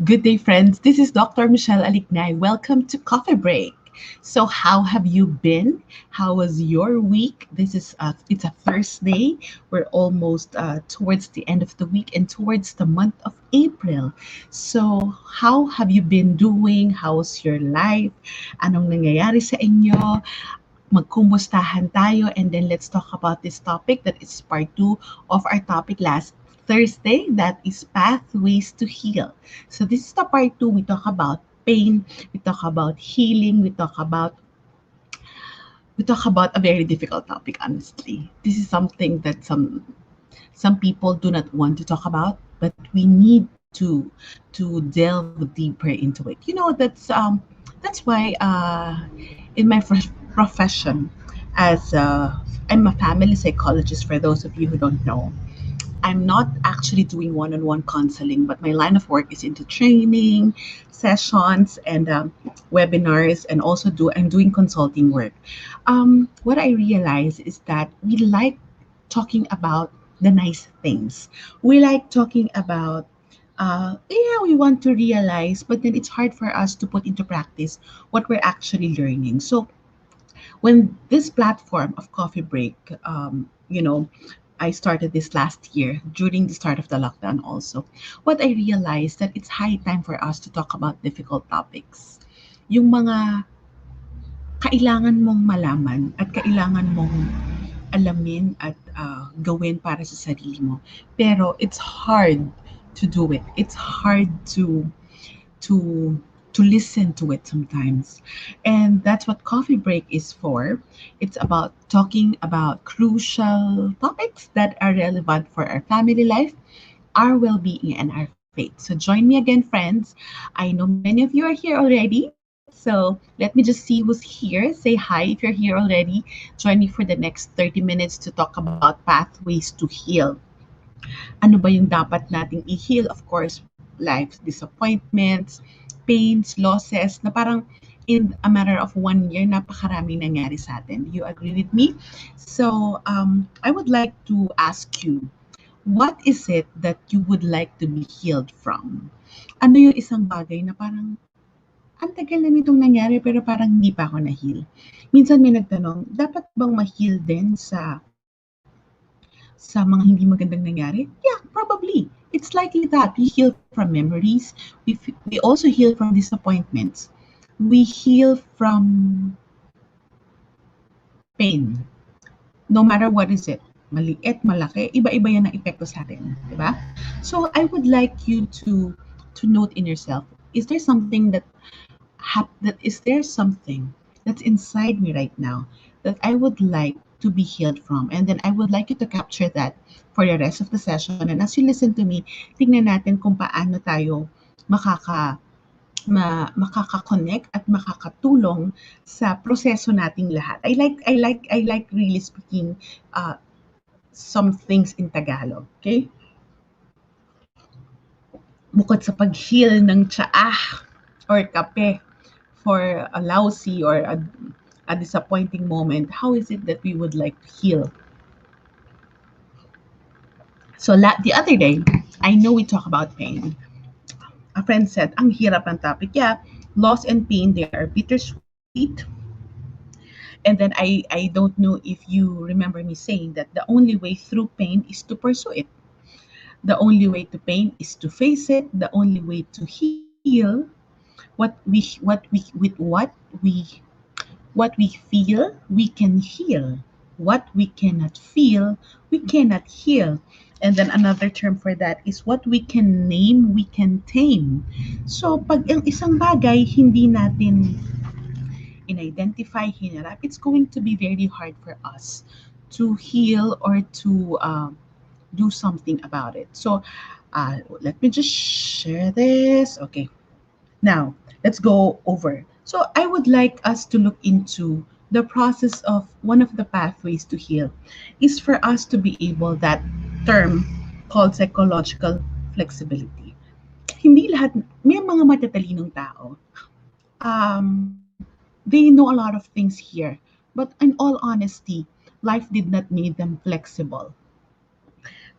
Good day, friends. This is Dr. Michelle Alignay. Welcome to Coffee Break. So, how have you been? How was your week? It's a Thursday. We're almost towards the end of the week and towards the month of April. So, how have you been doing? How's your life? Anong nangyayari sa inyo? Magkumustahan tayo, and then let's talk about this topic that is part two of our topic last Thursday, that is pathways to heal. So this is the part two. We talk about pain, we talk about healing, we talk about a very difficult topic, honestly. This is something that some people do not want to talk about, but we need to delve deeper into it. That's why in my profession as I'm a family psychologist. For those of you who don't know, I'm not actually doing one-on-one counseling, but my line of work is into training sessions and webinars, and also I'm doing consulting work. What I realize is that we like talking about the nice things. We like talking about, yeah, we want to realize, but then it's hard for us to put into practice what we're actually learning. So when this platform of Coffee Break, I started this last year during the start of the lockdown also, what I realized that it's high time for us to talk about difficult topics. Yung mga kailangan mong malaman at kailangan mong alamin at gawin para sa sarili mo. Pero it's hard to do it. It's hard to to listen to it sometimes. And that's what Coffee Break is for. It's about talking about crucial topics that are relevant for our family life, our well-being, and our faith. So join me again, friends. I know many of you are here already. So let me just see who's here. Say hi if you're here already. Join me for the next 30 minutes to talk about pathways to heal. Ano ba yung dapat nating i-heal? Of course, life's disappointments, pains, losses, na parang in a matter of 1 year, napakaraming nangyari sa atin. You agree with me? So, I would like to ask you, what is it that you would like to be healed from? Ano yung isang bagay na parang, ang tagal na nitong nangyari pero parang hindi pa ako na-heal? Minsan may nagtanong, dapat bang ma-heal din sa mga hindi magandang nangyari? Yeah, probably. It's likely that we heal from memories. We also heal from disappointments. We heal from pain. No matter what is it. Maliit, malaki, iba-iba yan ang epekto sa atin. Diba? So I would like you to note in yourself, is there something is there something that's inside me right now that I would like to be healed from? And then I would like you to capture that for the rest of the session. And as you listen to me, tingnan natin kung paano tayo makaka makaka-connect at makakatulong sa proseso nating lahat. I like really speaking some things in Tagalog, okay? Bukod sa pag-heal ng tsaa or kape for a lousy or a disappointing moment, how is it that we would like to heal? So the other day, I know we talk about pain. A friend said, ang hirap ng topic. Yeah, loss and pain, they are bittersweet. And then I don't know if you remember me saying that the only way through pain is to pursue it. The only way to pain is to face it. The only way to heal we what we feel, we can heal. What we cannot feel, we cannot heal. And then another term for that is what we can name, we can tame. So pag ang isang bagay hindi natin in-identify, hinarap, it's going to be very hard for us to heal or to do something about it. So let me just share this. Okay. Now, let's go over. So, I would like us to look into the process of one of the pathways to heal is for us to be able that term called psychological flexibility. Hindi lahat, may mga matatalinong tao. They know a lot of things here, but in all honesty, life did not make them flexible.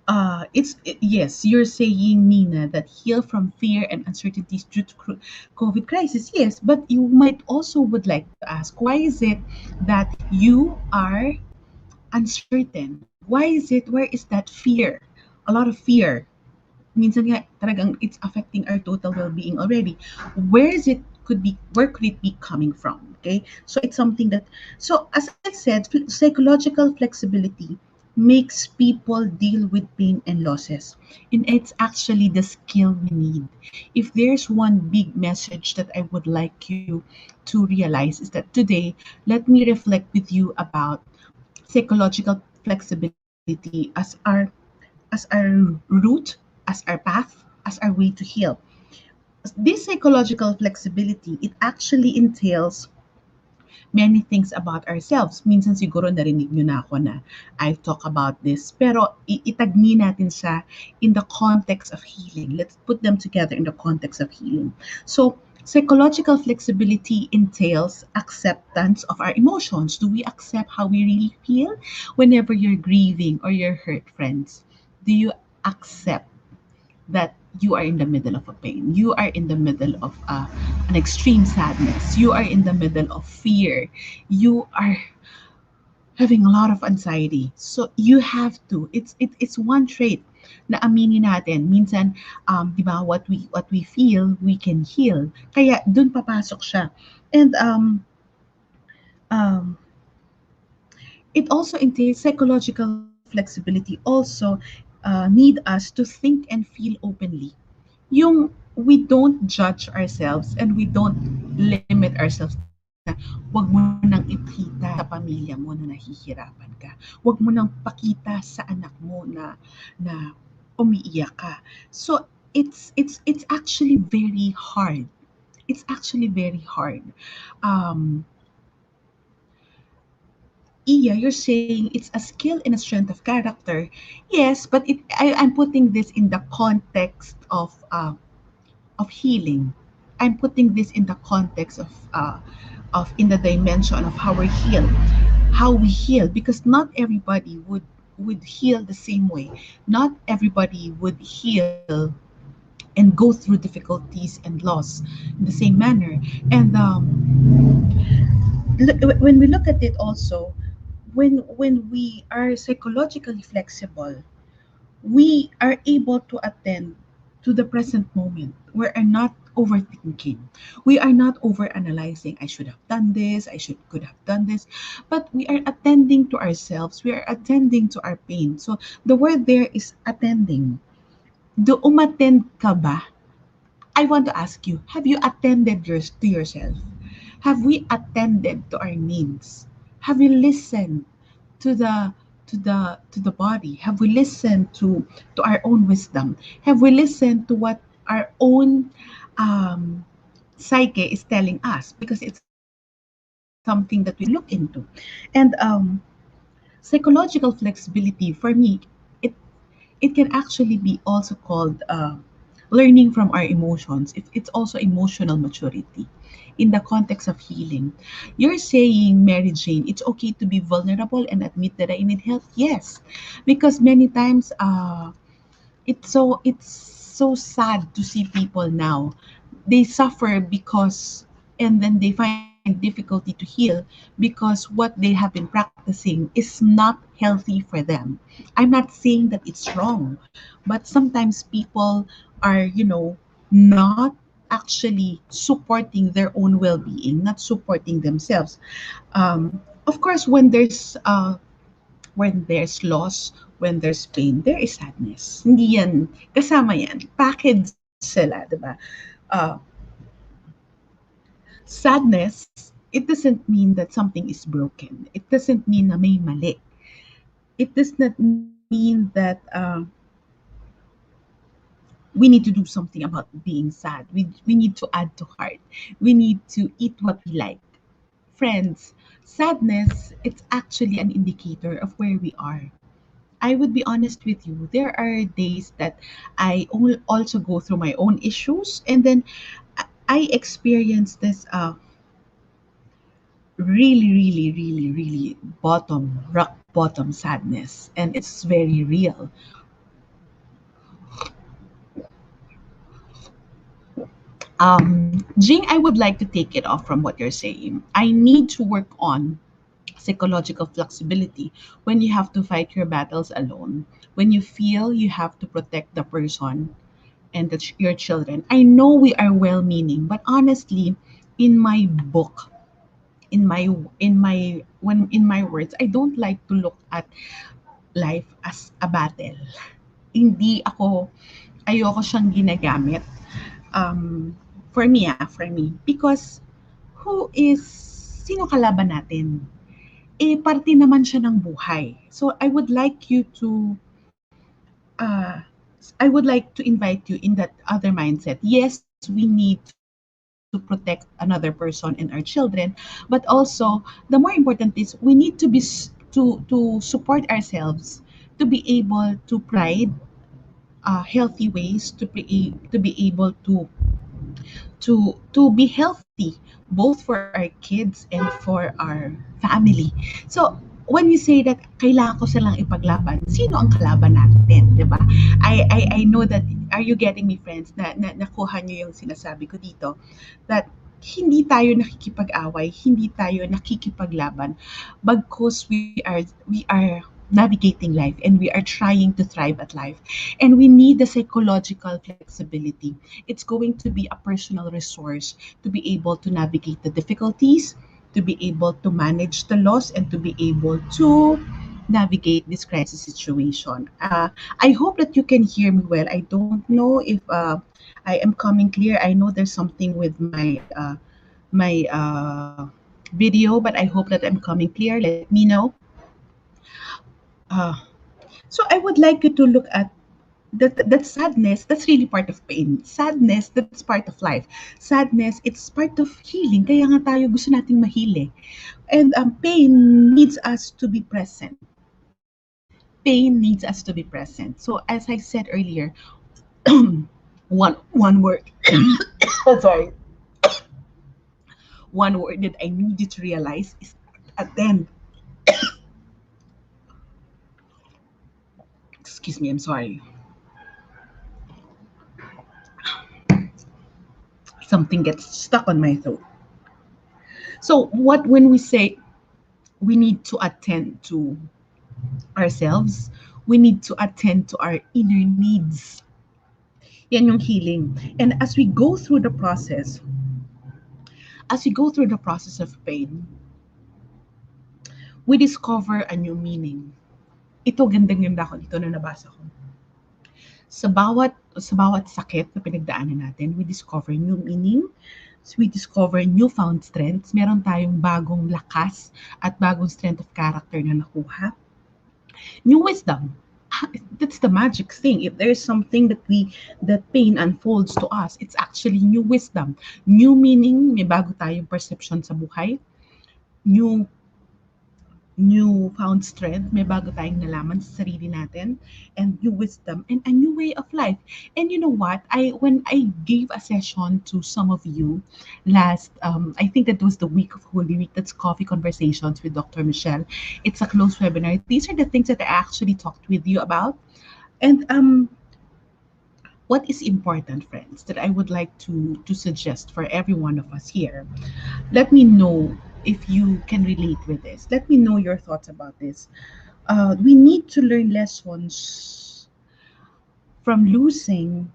Yes, you're saying, Nina, that heal from fear and uncertainties due to COVID crisis. Yes, but you might also would like to ask, why is it that you are uncertain? Why is it? Where is that fear? A lot of fear. Minsan nga talagang it's affecting our total well-being already. Where is it could be where could it be coming from? Okay, so it's something that, so as I said, psychological flexibility makes people deal with pain and losses, and it's actually the skill we need. If there's one big message that I would like you to realize, is that today, let me reflect with you about psychological flexibility as our route, as our path, as our way to heal. This psychological flexibility, it actually entails many things about ourselves. Minsan siguro narinig nyo na ako na I've talked about this, pero itagni natin siya in the context of healing. Let's put them together in the context of healing. So, psychological flexibility entails acceptance of our emotions. Do we accept how we really feel whenever you're grieving or you're hurt, friends? Do you accept that you are in the middle of a pain? You are in the middle of an extreme sadness. You are in the middle of fear. You are having a lot of anxiety. So you have to. It's one trait na aminin natin. Minsan, 'di ba, what we feel, we can heal. Kaya dun papasok siya. And um, it also entails psychological flexibility. Also, need us to think and feel openly. Yung we don't judge ourselves and we don't limit ourselves na wag mo nang ipakita sa pamilya mo na nahihirapan ka. Wag mo nang pakita sa anak mo na umiiyak ka. So it's actually very hard. It's actually very hard. Um, Iya, you're saying it's a skill and a strength of character. Yes, but I'm putting this in the context of healing. I'm putting this in the context of in the dimension of how we heal, because not everybody would heal the same way. Not everybody would heal and go through difficulties and loss in the same manner. And when we look at it also, when we are psychologically flexible, we are able to attend to the present moment. We are not overthinking. We are not overanalyzing. I should have done this. I should could have done this. But we are attending to ourselves. We are attending to our pain. So the word there is attending. Do umattend ka ba? I want to ask you, have you attended to yourself? Have we attended to our needs? Have we listened to the body? Have we listened to our own wisdom? Have we listened to what our own um, psyche is telling us? Because it's something that we need to look into. And psychological flexibility, for me, it it can actually be also called learning from our emotions. It's also emotional maturity in the context of healing. You're saying, Mary Jane, it's okay to be vulnerable and admit that I need help? Yes, because many times it's so sad to see people now. They suffer because, and then they find difficulty to heal because what they have been practicing is not healthy for them. I'm not saying that it's wrong, but sometimes people are, not actually supporting their own well-being, not supporting themselves. Of course, when there's loss, when there's pain, there is sadness. Hindi yan, kasama yan. Package sila, di ba? Uh, Sadness, it doesn't mean that something is broken. It doesn't mean na may mali. It does not mean that we need to do something about being sad. We need to add to heart. We need to eat what we like. Friends, sadness, it's actually an indicator of where we are. I would be honest with you. There are days that I also go through my own issues, and then I experience this really, really, really, really rock bottom sadness, and it's very real. Jing, I would like to take it off from what you're saying. I need to work on psychological flexibility when you have to fight your battles alone, when you feel you have to protect the person and your children. I know we are well meaning, but honestly, in my book, in my words, I don't like to look at life as a battle. Hindi ako ayoko siyang ginagamit for me because sino kalaban natin? Eh, parte naman siya ng buhay. So uh, I would like to invite you in that other mindset. Yes, we need to protect another person and our children, but also the more important is we need to to support ourselves to be able to provide healthy ways to be able to be healthy both for our kids and for our family. So when you say that kailangan ko silang ipaglaban, sino ang kalaban natin, 'di ba? I know that are you getting me friends na nakuha niyo yung sinasabi ko dito that hindi tayo nakikipag-away, hindi tayo nakikipaglaban because we are navigating life and we are trying to thrive at life and we need the psychological flexibility. It's going to be a personal resource to be able to navigate the difficulties, to be able to manage the loss, and to be able to navigate this crisis situation. I hope that you can hear me well. I don't know if I am coming clear. I know there's something with my video, but I hope that I'm coming clear. Let me know. Uh, so I would like you to look at that sadness, that's really part of pain. Sadness, that's part of life. Sadness, it's part of healing. Kaya nga tayo gusto nating mahili. And pain needs us to be present. Pain needs us to be present. So as I said earlier, one word. Sorry. One word that I need you to realize is attend. Excuse me, I'm sorry. Something gets stuck on my throat. So what when we say we need to attend to ourselves, we need to attend to our inner needs. Yan yung healing. And as we go through the process of pain, we discover a new meaning. Ito, gandang-ganda ko dito na nabasa ko. Sa bawat sakit na pinagdaanan natin, we discover new meaning, we discover newfound strengths, meron tayong bagong lakas at bagong strength of character na nakuha. New wisdom. That's the magic thing. If there's something that pain unfolds to us, it's actually new wisdom, new meaning. May bago tayong perception sa buhay, new new found strength, may bago tayong nalaman sa sarili natin, and new wisdom, and a new way of life. And you know what? When I gave a session to some of you last, I think that was the week of Holy Week, that's Coffee Conversations with Dr. Michele. It's a closed webinar. These are the things that I actually talked with you about. And what is important, friends, that I would like to suggest for every one of us here. Let me know if you can relate with this. Let me know your thoughts about this. We need to learn lessons from losing,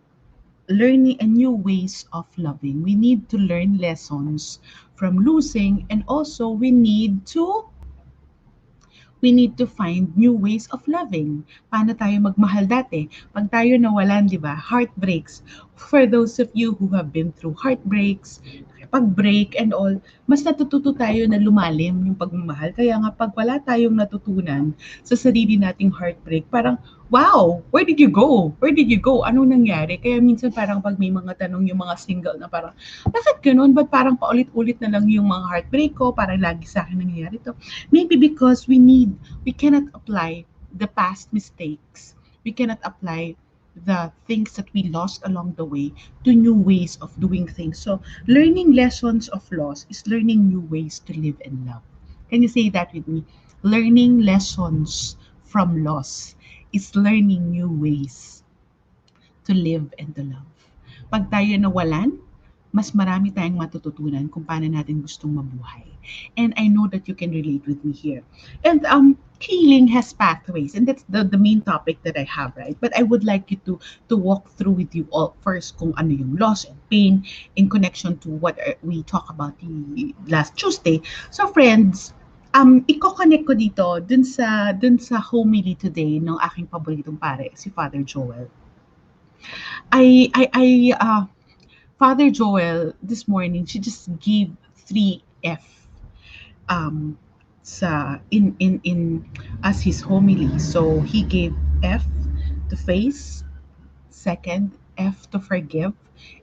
learning and new ways of loving. We need to learn lessons from losing, and also we need to find new ways of loving. Paano tayo magmahal dati? Pag tayo nawalan, di ba? Heartbreaks. For those of you who have been through heartbreaks, pag-break and all, mas natututo tayo na lumalim yung pagmamahal. Kaya nga pag wala tayong natutunan sa sarili nating heartbreak, parang, wow, where did you go? Where did you go? Anong nangyari? Kaya minsan parang pag may mga tanong yung mga single na parang, bakit ganun? Ba't parang paulit-ulit na lang yung mga heartbreak ko? Parang lagi sa akin nangyayari to. Maybe because we cannot apply the past mistakes. We cannot apply the things that we lost along the way to new ways of doing things. So learning lessons of loss is learning new ways to live and love. Can you say that with me? Learning lessons from loss is learning new ways to live and to love. Pag tayo nawalan, mas marami tayong matututunan kung paano natin gustong mabuhay. And I know that you can relate with me here. And healing has pathways, and that's the main topic that I have, right? But I would like you to walk through with you all first kung ano yung loss and pain in connection to what we talked about the last Tuesday. So friends, iko-connect ko dito dun sa homily today ng aking paboritong pare, si Father Joel. I Father Joel this morning, she just gave 3F um in as his homily. So he gave F to face, second F to forgive,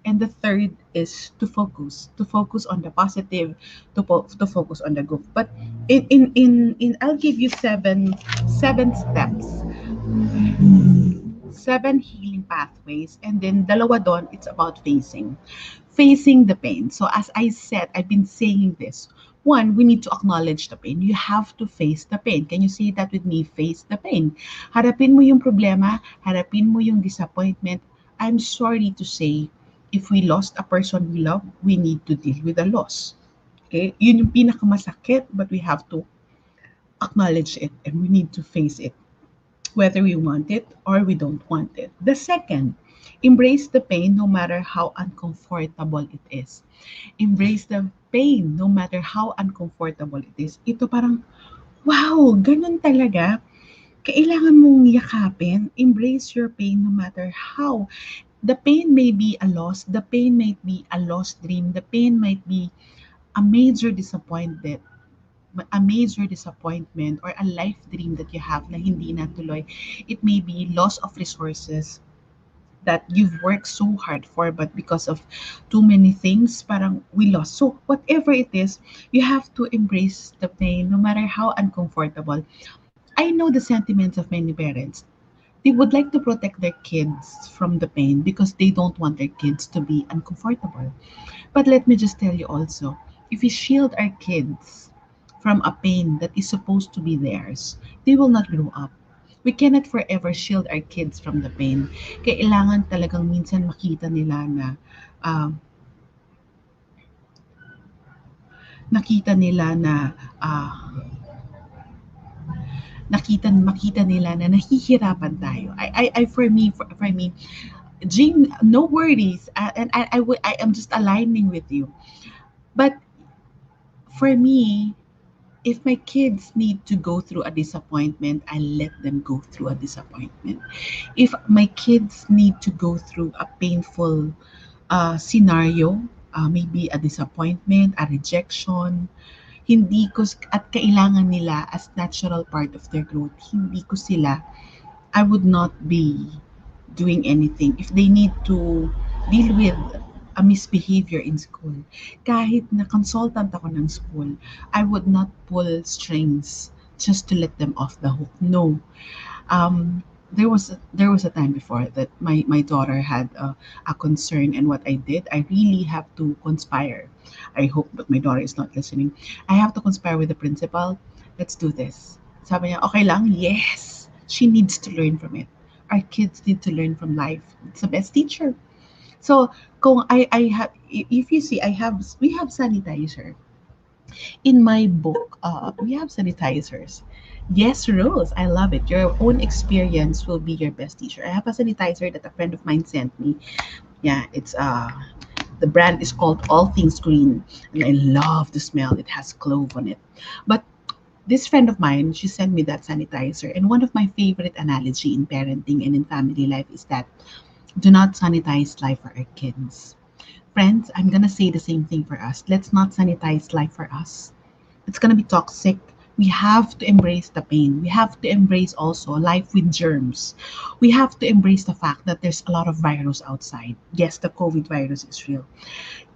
and the third is to focus on the positive, to focus on the good. But in I'll give you seven steps, seven healing pathways, and then dalawa doon, it's about facing the pain. So as I said, I've been saying this. One, we need to acknowledge the pain. You have to face the pain. Can you say that with me? Face the pain. Harapin mo yung problema, harapin mo yung disappointment. I'm sorry to say, if we lost a person we love, we need to deal with the loss. Okay? Yun yung pinakamasakit, but we have to acknowledge it and we need to face it, whether we want it or we don't want it. The second, embrace the pain no matter how uncomfortable it is. Embrace the pain no matter how uncomfortable it is. Ito parang, wow, ganun talaga. Kailangan mong yakapin. Embrace your pain no matter how. The pain may be a loss. The pain might be a lost dream. The pain might be a major disappointment, or a life dream that you have na hindi natuloy. It may be loss of resources that you've worked so hard for, but because of too many things, parang we lost. So whatever it is, you have to embrace the pain no matter how uncomfortable. I know the sentiments of many parents. They would like to protect their kids from the pain because they don't want their kids to be uncomfortable. But let me just tell you also, if we shield our kids from a pain that is supposed to be theirs, they will not grow up. We cannot forever shield our kids from the pain. Kailangan talagang minsan makita nila na uh, nakita nila na uh, makita nila na nahihirapan tayo. For me, Jean, no worries. And I am just aligning with you. But for me, if my kids need to go through a disappointment, I let them go through a disappointment. If my kids need to go through a painful scenario, maybe a disappointment, a rejection, hindi ko, at kailangan nila as natural part of their growth, hindi ko sila, I would not be doing anything. If they need to deal with a misbehavior in school, kahit na consultant ako ng school, I would not pull strings just to let them off the hook. No. There was a time before that my daughter had a concern, and what I did, I really have to conspire. I hope that my daughter is not listening. I have to conspire with the principal. Let's do this. Sabi niya, okay lang? Yes. She needs to learn from it. Our kids need to learn from life. It's the best teacher. So, kung I have, if you see, we have sanitizer. In my book, we have sanitizers. Yes, Rose, I love it. Your own experience will be your best teacher. I have a sanitizer that a friend of mine sent me. Yeah, it's the brand is called All Things Green, and I love the smell. It has clove on it. But this friend of mine, she sent me that sanitizer, and one of my favorite analogy in parenting and in family life is that do not sanitize life for our kids. Friends, I'm gonna say the same thing for us. Let's not sanitize life for us. It's gonna be toxic. We have to embrace the pain. We have to embrace also life with germs. We have to embrace the fact that there's a lot of virus outside. Yes, the COVID virus is real.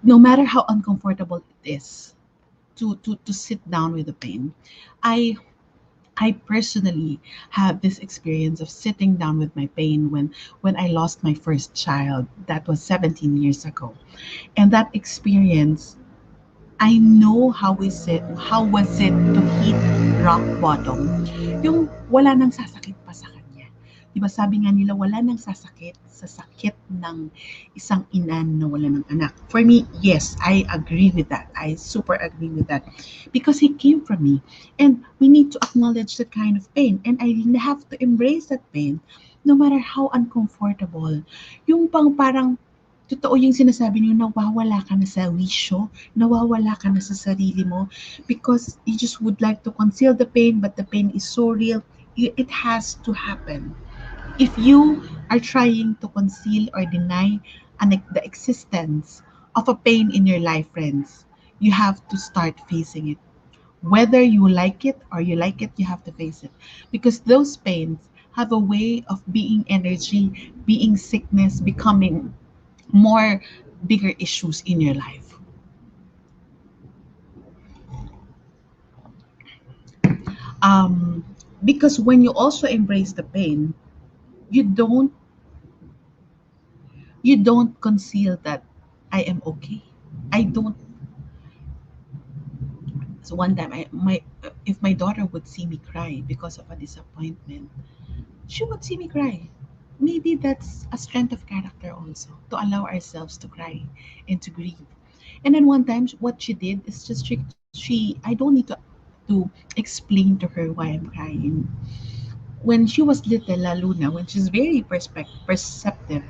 No matter how uncomfortable it is to sit down with the pain, I I personally had this experience of sitting down with my pain when I lost my first child. That was 17 years ago. And that experience, I know how was it to hit rock bottom. Yung wala nang sasakit pa sa kanya. 'Di ba sabi nga nila wala nang sasakit sa sakit ng isang ina na wala ng anak. For me, yes, I agree with that. I super agree with that because he came from me. And we need to acknowledge that kind of pain. And I have to embrace that pain no matter how uncomfortable. Yung parang totoo yung sinasabi niyo, nawawala ka na sa wisyo, nawawala ka na sa sarili mo because you just would like to conceal the pain, but the pain is so real. It has to happen. If you are trying to conceal or deny the existence of a pain in your life, friends, you have to start facing it. Whether you like it or you like it, you have to face it. Because those pains have a way of being energy, being sickness, becoming more bigger issues in your life. Um, because when you also embrace the pain, you don't you don't conceal that I am okay. I don't. So one time, if my daughter would see me cry because of a disappointment, she would see me cry. Maybe that's a strength of character also to allow ourselves to cry and to grieve. And then one time, what she did is just I don't need to explain to her why I'm crying. When she was little, La Luna, when she's very perceptive,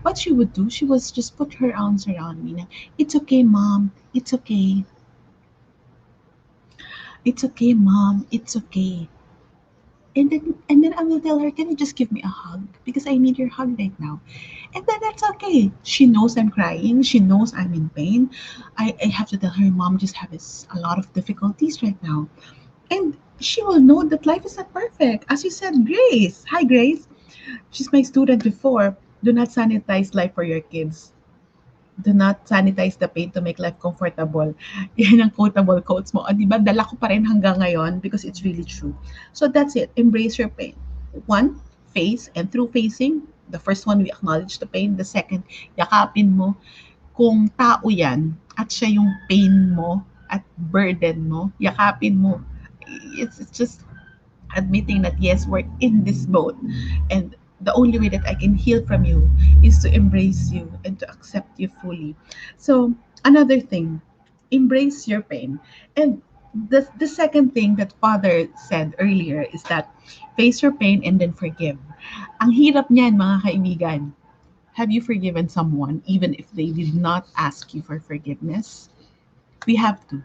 what she would do, she was just put her arms around me. Na, it's okay, mom. It's okay. It's okay, mom. It's okay. And then I will tell her, can you just give me a hug? Because I need your hug right now. And then that's okay. She knows I'm crying. She knows I'm in pain. I have to tell her, mom just has a lot of difficulties right now. And she will know that life is not perfect. As you said, Grace. Hi, Grace. She's my student before. Do not sanitize life for your kids. Do not sanitize the pain to make life comfortable. Yan ang quotable quotes mo. O, di ba? Dala ko pa rin hanggang ngayon because it's really true. So that's it. Embrace your pain. One, face. And through facing, the first one, we acknowledge the pain. The second, yakapin mo. Kung tao yan at siya yung pain mo at burden mo, yakapin mo. It's just admitting that yes, we're in this boat, and the only way that I can heal from you is to embrace you and to accept you fully. So another thing, embrace your pain. And the second thing that Father said earlier is that face your pain and then forgive. Ang hirap niyan, mga kaibigan. Have you forgiven someone even if they did not ask you for forgiveness? We have to.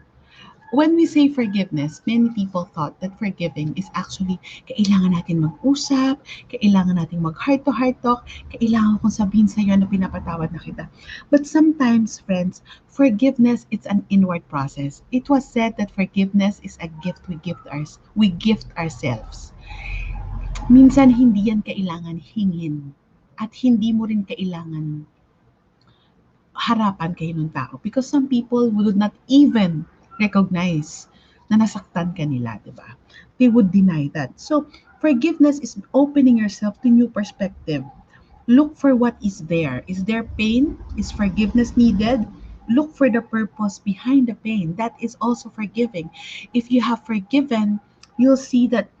When we say forgiveness, many people thought that forgiving is actually kailangan natin mag-usap, kailangan natin mag-heart-to-heart talk, kailangan kong sabihin sa iyo na pinapatawad na kita. But sometimes, friends, forgiveness is an inward process. It was said that forgiveness is a gift we gift ourselves. Minsan hindi yan kailangan hingin at hindi mo rin kailangan harapan kayo ng tao because some people would not even recognize na nasaktan ka nila, di ba? They would deny that. So, forgiveness is opening yourself to new perspective. Look for what is there. Is there pain? Is forgiveness needed? Look for the purpose behind the pain. That is also forgiving. If you have forgiven, you'll see that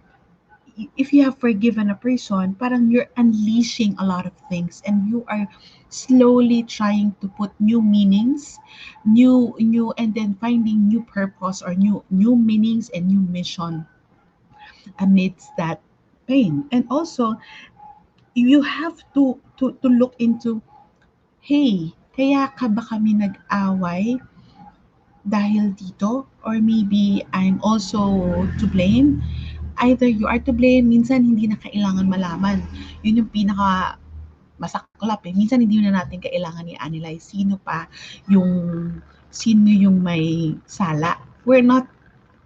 if you have forgiven a person, parang you're unleashing a lot of things and you are slowly trying to put new meanings, and then finding new purpose or new meanings and new mission amidst that pain. And also, you have to look into, hey, kaya ka ba kami nag-away dahil dito? Or maybe I'm also to blame. Either you are to blame, minsan hindi na kailangan malaman. Yun yung pinaka masaklap eh. Minsan hindi na natin kailangan i-analyze yung sino yung may sala. We're not,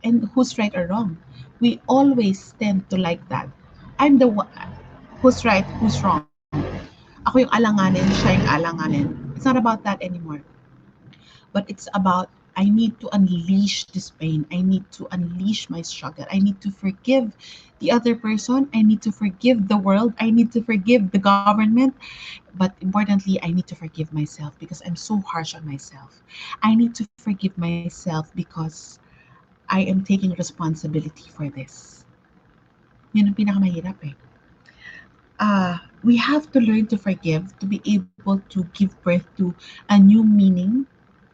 and who's right or wrong. We always tend to like that. I'm the one who's right, who's wrong. Ako yung alanganin, siya yung alanganin. It's not about that anymore. But it's about I need to unleash this pain. I need to unleash my struggle. I need to forgive the other person. I need to forgive the world. I need to forgive the government. But importantly, I need to forgive myself because I'm so harsh on myself. I need to forgive myself because I am taking responsibility for this. Yun ang pinakamahirap eh. We have to learn to forgive to be able to give birth to a new meaning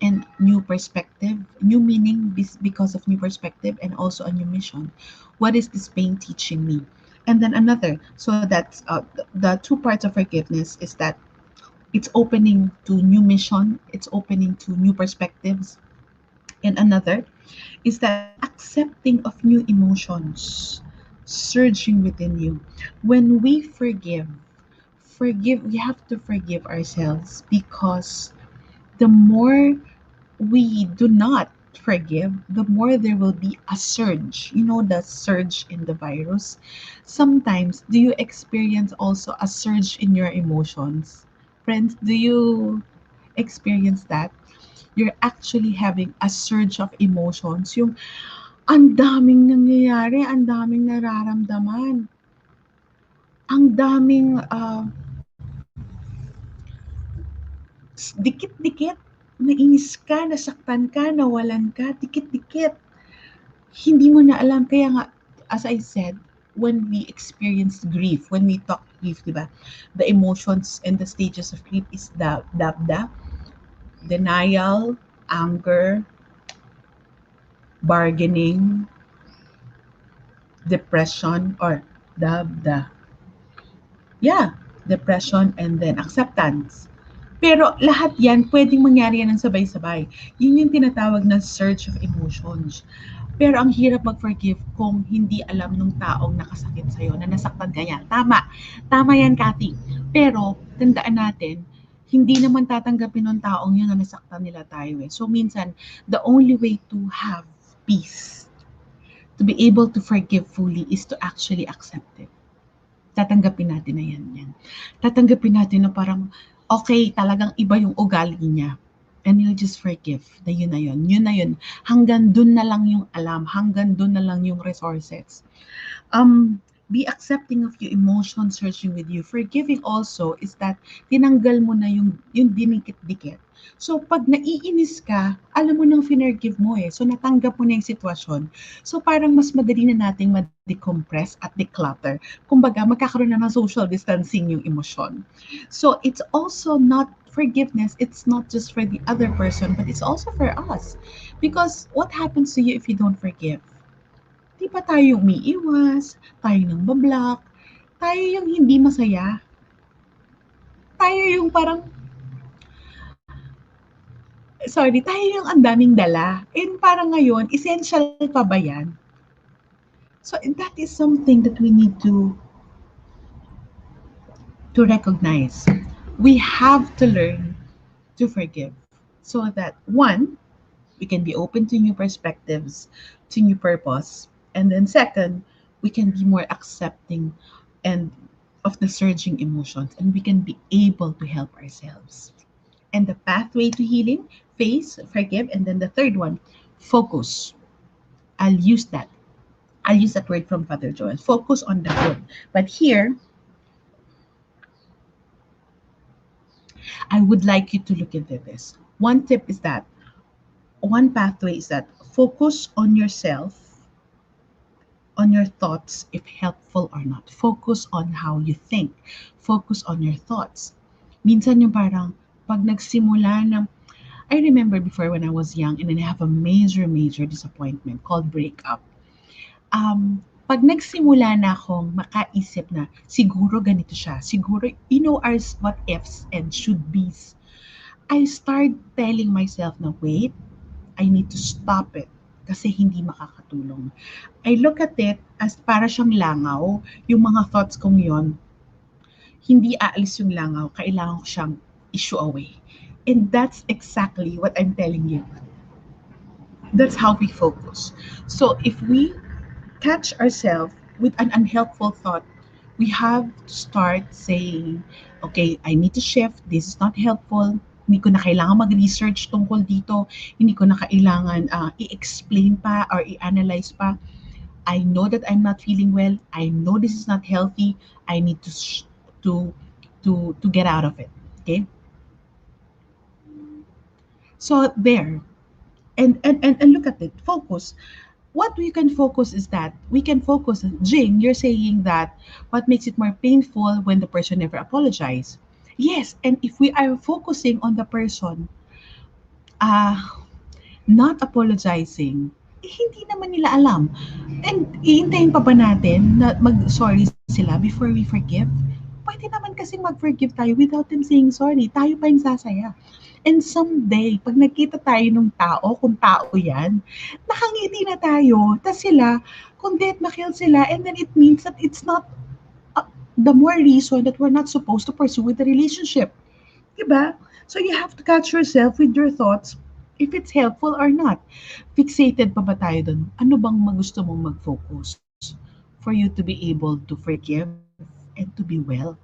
and new perspective, new meaning because of new perspective and also a new mission. What is this pain teaching me? And then another, so that's the two parts of forgiveness is that it's opening to new mission, it's opening to new perspectives. And another is that accepting of new emotions surging within you. When we forgive, we have to forgive ourselves because the more we do not forgive, the more there will be a surge. You know, the surge in the virus. Sometimes, do you experience also a surge in your emotions? Friends, do you experience that? You're actually having a surge of emotions. Yung ang daming nangyayari, ang daming nararamdaman, ang daming dikit-dikit. Nainis ka, nasaktan ka, nawalan ka, dikit-dikit. Hindi mo na alam. Kaya nga, as I said, when we experience grief, when we talk grief, di ba? The emotions and the stages of grief is the denial, anger, bargaining, depression, or the yeah, depression and then acceptance. Pero lahat yan, pwedeng mangyari yan ng sabay-sabay. Yun yung tinatawag na surge of emotions. Pero ang hirap mag-forgive kung hindi alam nung taong nakasakit sa'yo na nasaktan ka niya. Tama. Tama yan, Kathy. Pero, tandaan natin, hindi naman tatanggapin ng taong yun na nasaktan nila tayo eh. So, minsan, the only way to have peace, to be able to forgive fully is to actually accept it. Tatanggapin natin na yan. Tatanggapin natin na parang, okay, talagang iba yung ugali niya. And you'll just forgive na yun na yun. Yun na yun. Hanggang dun na lang yung alam. Hanggang dun na lang yung resources. Be accepting of your emotions surging with you. Forgiving also is that tinanggal mo na yung dinikit-dikit. So, pag naiinis ka, alam mo nang finergive mo eh. So, natanggap mo na yung sitwasyon. So, parang mas madali na nating ma-decompress at declutter. Kumbaga, magkakaroon na ng social distancing yung emosyon. So, it's also not forgiveness. It's not just for the other person, but it's also for us. Because what happens to you if you don't forgive? Di ba tayo yung umiiwas, tayo nang bablock, tayo yung hindi masaya, tayo yung parang, sorry, tayo yung ang daming dala. And parang ngayon, essential pa ba yan? So that is something that we need to recognize. We have to learn to forgive so that one, we can be open to new perspectives, to new purpose. And then second, we can be more accepting and of the surging emotions and we can be able to help ourselves. And the pathway to healing, face, forgive, and then the third one, focus. I'll use that. I'll use that word from Father Joel. Focus on the good. But here, I would like you to look into this. One tip is that one pathway is that focus on yourself, on your thoughts, if helpful or not. Focus on how you think. Focus on your thoughts. Minsan yung parang, pag nagsimula ng, I remember before when I was young and then I have a major disappointment called breakup. Pag nagsimula na akong makaisip na, siguro ganito siya, siguro, you know, our what ifs and should be's, I start telling myself na, wait, I need to stop it kasi hindi makakatulong. I look at it as para siyang langaw, yung mga thoughts kong yon, hindi aalis yung langaw, kailangan ko siyang issue away. And that's exactly what I'm telling you. That's how we focus. So if we catch ourselves with an unhelpful thought, we have to start saying, okay, I need to shift. This is not helpful. Hindi ko na kailangan mag-research tungkol dito. Hindi ko na kailangan i-explain pa or i-analyze pa. I know that I'm not feeling well. I know this is not healthy. I need to to get out of it. Okay? So there. And look at it. Focus. what we can focus is that we can focus. Jing, you're saying that what makes it more painful when the person never apologizes. Yes, and if we are focusing on the person uh, not apologizing, eh, hindi naman nila alam. And iintayin pa ba natin na mag-sorry sila before we forgive? Pwede naman kasing mag-forgive tayo without them saying sorry. Tayo pa yung sasaya. And someday, pag nagkita tayo ng tao, kung tao yan, nakangiti na tayo. Tapos sila, kung death na kill sila, and then it means that it's not the more reason that we're not supposed to pursue with the relationship. Diba? So you have to catch yourself with your thoughts if it's helpful or not. Fixated pa ba tayo dun? Ano bang gusto mong mag-focus for you to be able to forgive and to be well?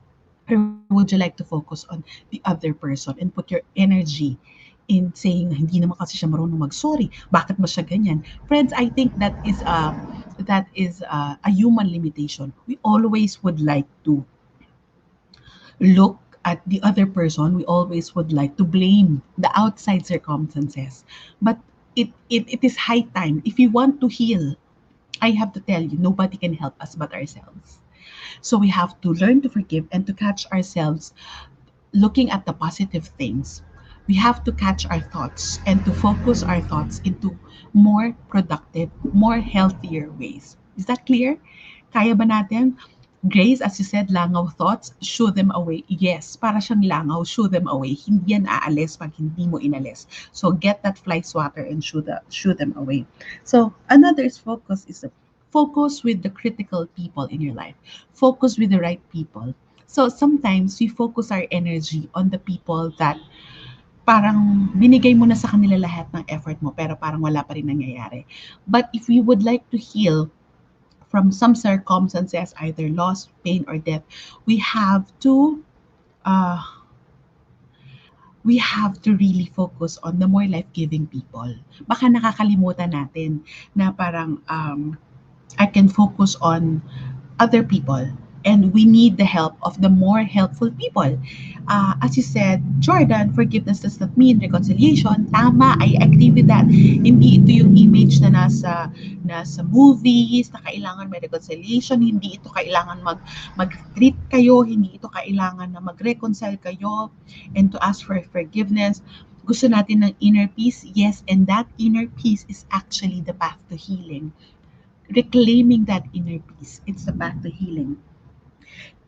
Or would you like to focus on the other person and put your energy in saying na hindi naman kasi siya marunong mag-sorry. Bakit ba siya ganyan? Friends, I think that is a human limitation. We always would like to look at the other person. We always would like to blame the outside circumstances. But it is high time. If we want to heal, I have to tell you, nobody can help us but ourselves. So we have to learn to forgive and to catch ourselves looking at the positive things. We have to catch our thoughts and to focus our thoughts into more productive, more healthier ways. Is that clear? Kaya ba natin? Grace, as you said, langaw thoughts, shoo them away. Yes, para siyang langaw, shoo them away. Hindi yan aalis pag hindi mo inalis. So get that fly swatter and shoo them away. So another is focus with the critical people in your life. Focus with the right people. So sometimes we focus our energy on the people that parang binigay mo na sa kanila lahat ng effort mo pero parang wala pa rin nangyayari. But if we would like to heal from some circumstances, either loss, pain, or death, we have to uh, we have to really focus on the more life-giving people. Baka nakakalimutan natin na parang I can focus on other people and we need the help of the more helpful people. As you said, Jordan, forgiveness does not mean reconciliation. Tama, I agree with that. Hindi ito yung image na nasa movies na kailangan may reconciliation. Hindi ito kailangan mag-treat kayo. Hindi ito kailangan na mag-reconcile kayo and to ask for forgiveness. Gusto natin ng inner peace? Yes, and that inner peace is actually the path to healing. Reclaiming that inner peace, it's the path to healing.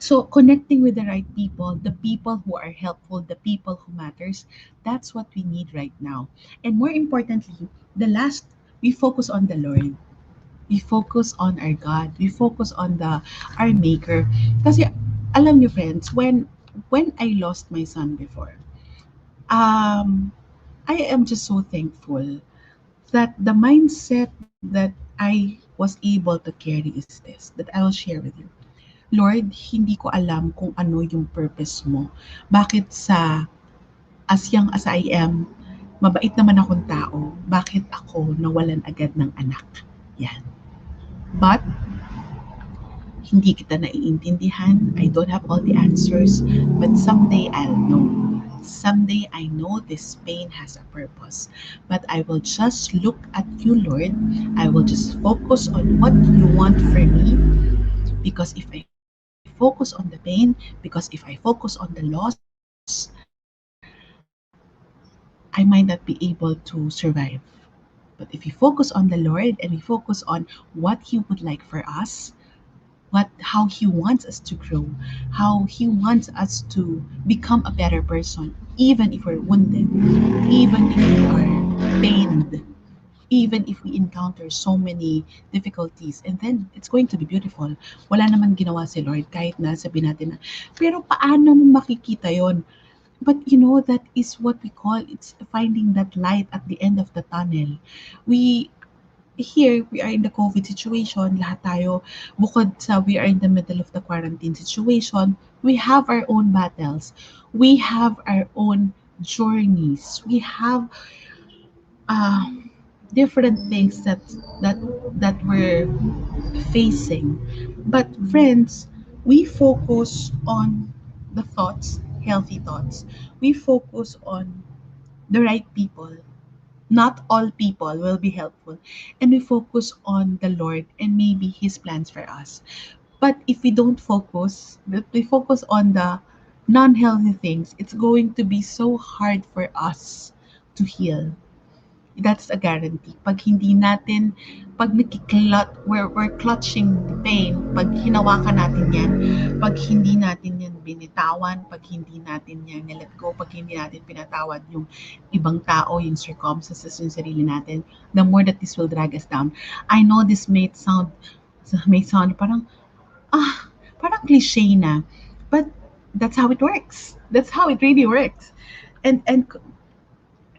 So connecting with the right people, the people who are helpful, the people who matters, that's what we need right now. And more importantly, the last, we focus on the Lord. We focus on our God. We focus on the our maker. Kasi alam niyo friends, when I lost my son before, um I am just so thankful that the mindset that I was able to carry is this, that I will share with you. Lord, hindi ko alam kung ano yung purpose mo. Bakit as young as I am, mabait naman akong tao, bakit ako nawalan agad ng anak? Yan. But, hindi kita naiintindihan. I don't have all the answers. But someday I'll know. Someday I know this pain has a purpose. But I will just look at you, Lord. I will just focus on what you want for me. Because if I focus on the pain, because if I focus on the loss, I might not be able to survive. But if we focus on the Lord and we focus on what He would like for us, how He wants us to grow, how He wants us to become a better person, even if we're wounded, even if we are pained, even if we encounter so many difficulties, and then it's going to be beautiful. Wala naman ginawa si Lord kahit na sabihin natin na, pero paano mo makikita yon? But you know, that is what we call, it's finding that light at the end of the tunnel. We Here we are in the COVID situation, lahat tayo, bukod sa we are in the middle of the quarantine situation, we have our own battles. We have our own journeys. We have uh, different things that that we're facing. But friends, we focus on the thoughts, healthy thoughts. We focus on the right people. Not all people will be helpful. And we focus on the Lord and maybe His plans for us. But if we don't focus, if we focus on the non-healthy things, it's going to be so hard for us to heal. That's a guarantee. Pag hindi natin, pag we're clutching the pain, pag hinawakan natin yan, pag hindi natin yan binitawan, pag hindi natin yan let go, pag hindi natin pinatawad yung ibang tao, yung circumstances, yung sarili natin, the more that this will drag us down. I know this may sound parang, parang cliche na, but that's how it works. That's how it really works. And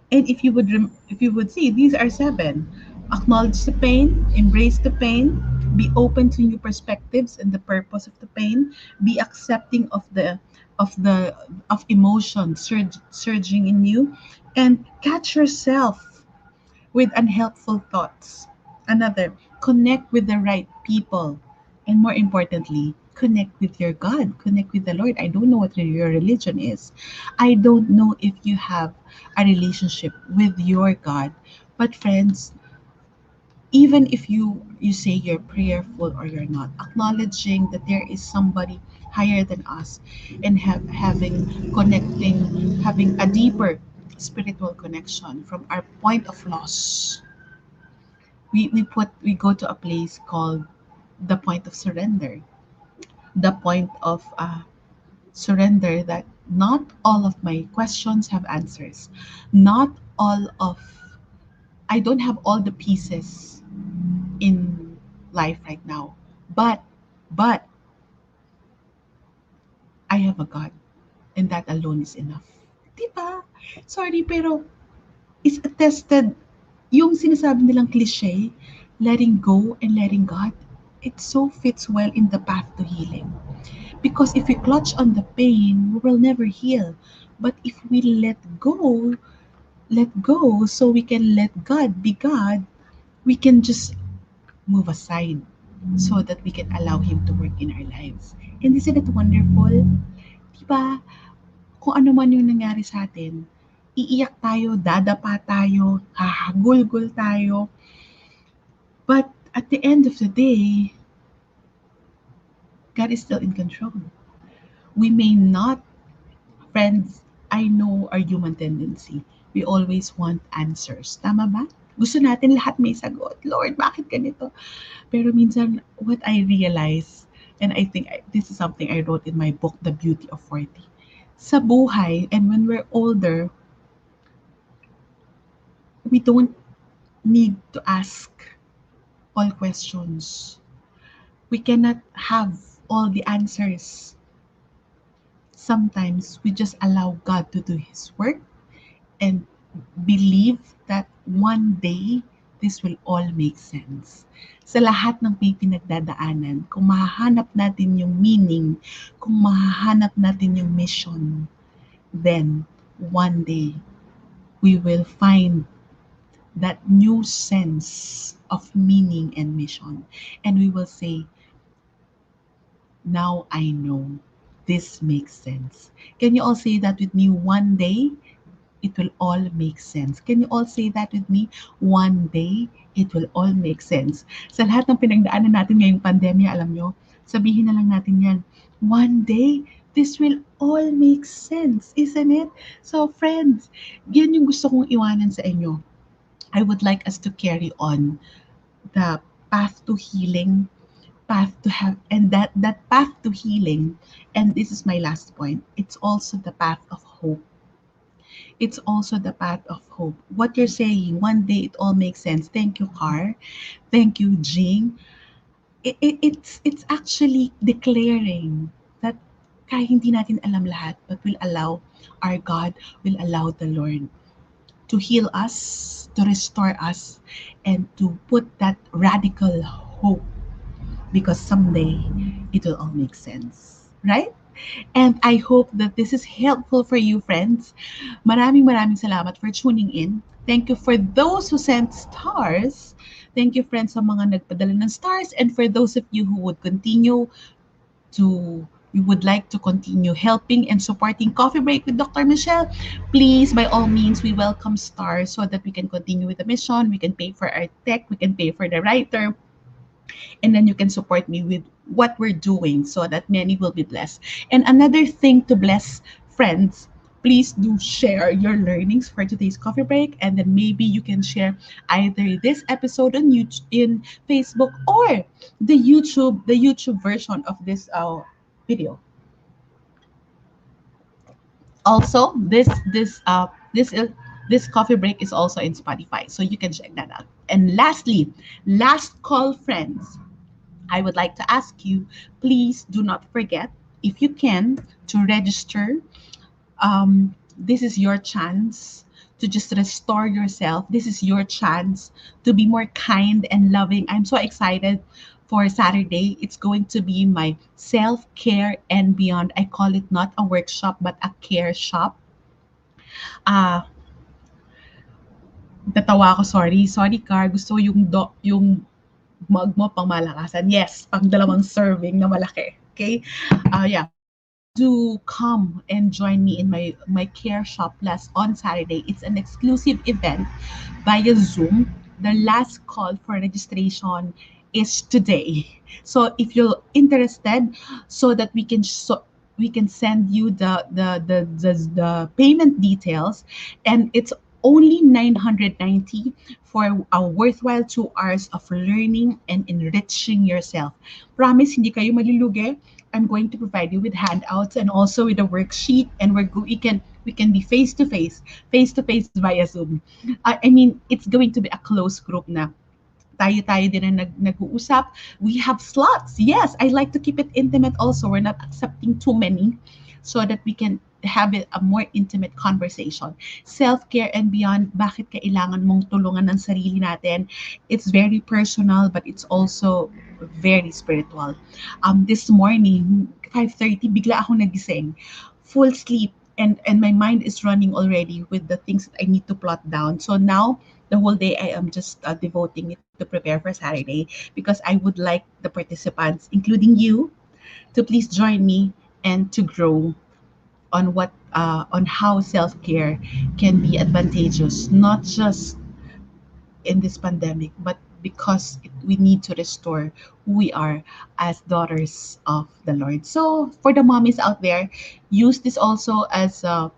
if you would see, these are seven: acknowledge the pain, embrace the pain, be open to new perspectives and the purpose of the pain, be accepting of the of emotion surging in you, and catch yourself with unhelpful thoughts. Another, connect with the right people. And more importantly, connect with your God, connect with the Lord. I don't know what your religion is. I don't know if you have a relationship with your God. But friends, even if you say you're prayerful or you're not, acknowledging that there is somebody higher than us and having a deeper spiritual connection from our point of loss, we go to a place called the point of surrender, the point of surrender that not all of my questions have answers, not all of I don't have all the pieces in life right now, but but I have a God, and that alone is enough. Diba? Sorry, pero is attested yung sinasabi nilang cliche, letting go and letting God, it so fits well in the path to healing. Because if we clutch on the pain, we will never heal. But if we let go so we can let God be God, we can just move aside so that we can allow Him to work in our lives. And isn't it wonderful? Diba? Kung ano man yung nangyari sa atin, iiyak tayo, dadapa tayo, hahagulgol tayo. But at the end of the day, God is still in control. We may not, friends, I know our human tendency. We always want answers. Tama ba? Gusto natin lahat may sagot. Lord, bakit ganito? Pero minsan, what I realize, and I think this is something I wrote in my book, The Beauty of 40. Sa buhay, and when we're older, we don't need to ask all questions. We cannot have all the answers. Sometimes we just allow God to do His work and believe that one day this will all make sense. Sa lahat ng may pinagdadaanan, kung mahahanap natin yung meaning, kung mahahanap natin yung mission, then one day we will find that new sense of meaning and mission. And we will say, now I know this makes sense. Can you all say that with me? One day, it will all make sense. Can you all say that with me? One day, it will all make sense. Sa lahat ng pinagdaanan natin ngayong pandemya, alam nyo, sabihin na lang natin yan, one day, this will all make sense, isn't it? So friends, yan yung gusto kong iwanan sa inyo. I would like us to carry on the path to healing, path to have, and that path to healing, and this is my last point, it's also the path of hope. It's also the path of hope. What you're saying, one day it all makes sense. Thank you, Car. Thank you, Jing. It's actually declaring that kahit hindi natin alam lahat, but we'll allow our God, will allow the Lord to heal us, to restore us, and to put that radical hope because someday it will all make sense. Right? And I hope that this is helpful for you, friends. Maraming salamat for tuning in. Thank you for those who sent stars. Thank you, friends, sa mga nagpadala ng stars. And for those of you who would continue to you would like to continue helping and supporting Coffee Break with Dr. Michelle, please, by all means, we welcome stars so that we can continue with the mission. We can pay for our tech, we can pay for the writer, and then you can support me with what we're doing so that many will be blessed. And another thing to bless friends, please do share your learnings for today's coffee break, and then maybe you can share either this episode on YouTube, in Facebook, or the YouTube version of this video. Also, this coffee break is also in Spotify, so you can check that out. And lastly, last call, friends, I would like to ask you, please do not forget, if you can, to register. This is your chance to just restore yourself. This is your chance to be more kind and loving. I'm so excited for Saturday. It's going to be my self care and beyond. I call it not a workshop, but a care shop. Ah, natawa ako, sorry. Sorry, Car. Gusto ko yung mug mo pang malakasan. Yes, pang dalawang serving na malaki. Okay? Yeah. Do come and join me in my care shop last on Saturday. It's an exclusive event via Zoom. The last call for registration is today. So if you're interested, so that we can send you the payment details, and it's only 990 for a worthwhile 2 hours of learning and enriching yourself. Promise, hindi kayo malulugi. I'm going to provide you with handouts and also with a worksheet, and we can be face to face via Zoom. I mean, it's going to be a close group na tayo-tayo din na nag-uusap. We have slots. Yes, I like to keep it intimate also. We're not accepting too many so that we can have it a more intimate conversation. Self-care and beyond, bakit kailangan mong tulungan ng sarili natin? It's very personal, but it's also very spiritual. This morning, 5:30, bigla ako nagising. Full sleep, and my mind is running already with the things that I need to plot down. So now, the whole day I am just devoting it to prepare for Saturday, because I would like the participants, including you, to please join me and to grow on how self-care can be advantageous, not just in this pandemic, but because we need to restore who we are as daughters of the Lord. So for the mommies out there, use this also as a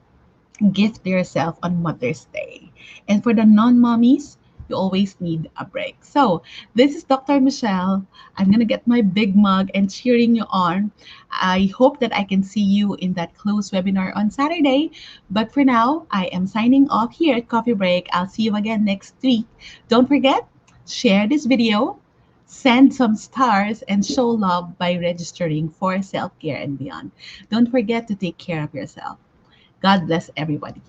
gift yourself on Mother's Day. And for the non-mommies, you always need a break. So this is Dr. Michelle. I'm gonna get my big mug and cheering you on. I hope that I can see you in that closed webinar on Saturday. But for now, I am signing off here at Coffee Break. I'll see you again next week. Don't forget, share this video, send some stars, and show love by registering for self-care and beyond. Don't forget to take care of yourself. God bless everybody.